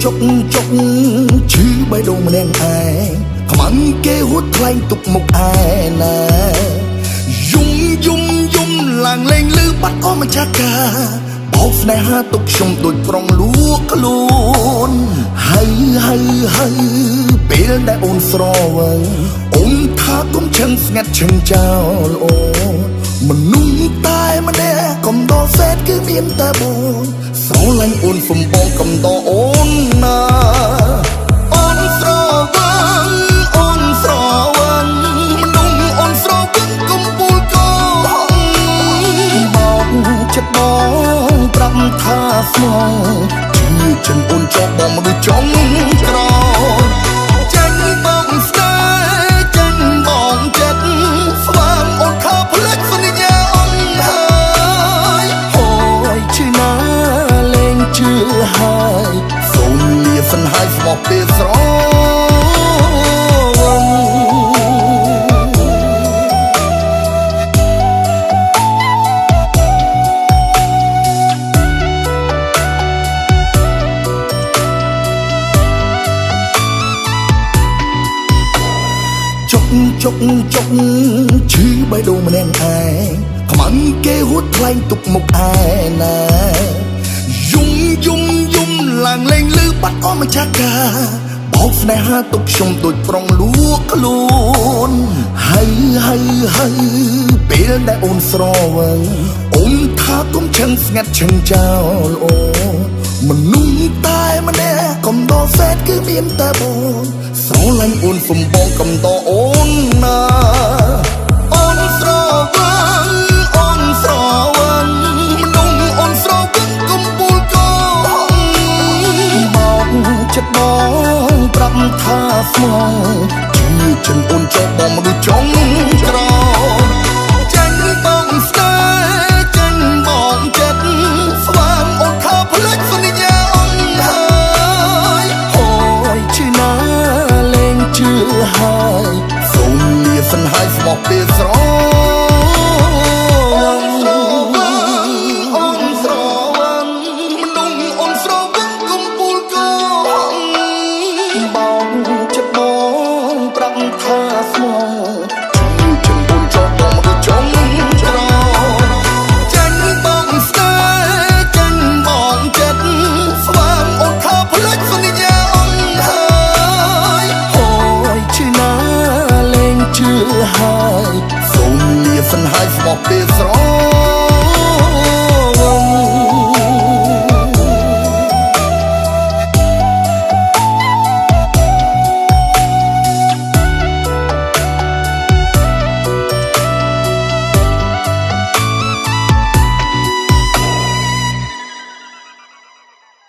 ចុកចុកឈឺបេះដូងម្នាក់ឯងខ្មាំងគេហួតថ្លែងទុកមុខឯណាយំឡើងលេងលឺបាត់អស់ម្ចាស់កាបោកស្នេហាទុកខ្ញុំដូចប្រុងលួងខ្លួនហើយពេលដែលអូនស្រវឹងអូនថាកុំឈឹងស្ងាត់ឈឹងចោលអូមនុស្សតែម្នាក់កុំដល់សេតគឺមានតែបងស្រឡាញ់អូនសំបងកុំដល់អូនណាអូនស្រវឹងមនុស្សអូនស្រវឹងកុំពូលកោបងចិត្តបងប្រាប់ថាស្មងជាចិនអូនចោលបងមនុស្សចង់ក្រចាញ់បងស្នេហ៍ចាញ់បងចិត្តស្វាមអូនថាផ្លេចសន្យាអូនហើយហើយឈឺណាលែងជឿហើយសូមលាសិនហើយស្មោះពេលស្រចុកឈឺបេះដូងម្នាក់ឯងខ្មាំងគេហួតថ្លែងទុកមុខឯណាយំឡើងលេងលឺបាត់អស់ម្ចាស់កាបោកស្នេហាទុកខ្ញុំដូចប្រុងលួងខ្លួនហើយពេលដែលអូនស្រវឹងអូនថាកុំឈឹងស្ងាត់ឈឹងចោលអូមនុស្សតែម្នាក់កុំដល់សេតគឺមានតែបងស្រឡាញ់អូនសំបងកុំដល់អូនណាអូនស្រវឹងមនុស្សអូនស្រវឹងកុំពូលកោបងចិត្តបងប្រាប់ថាស្មងជាចិនអូនចោលបងមនុស្សចង់ក្រចាញ់បងស្នេហ៍ចាញ់បងចិត្តស្វាមអូនថាផ្លេចសន្យាអូនហើយហើយឈឺណាលែងជឿហើយសូមលាសិនហើយស្មោះពេលស្រហើយសូមលាសិនហើយស្មោះពេលស្រ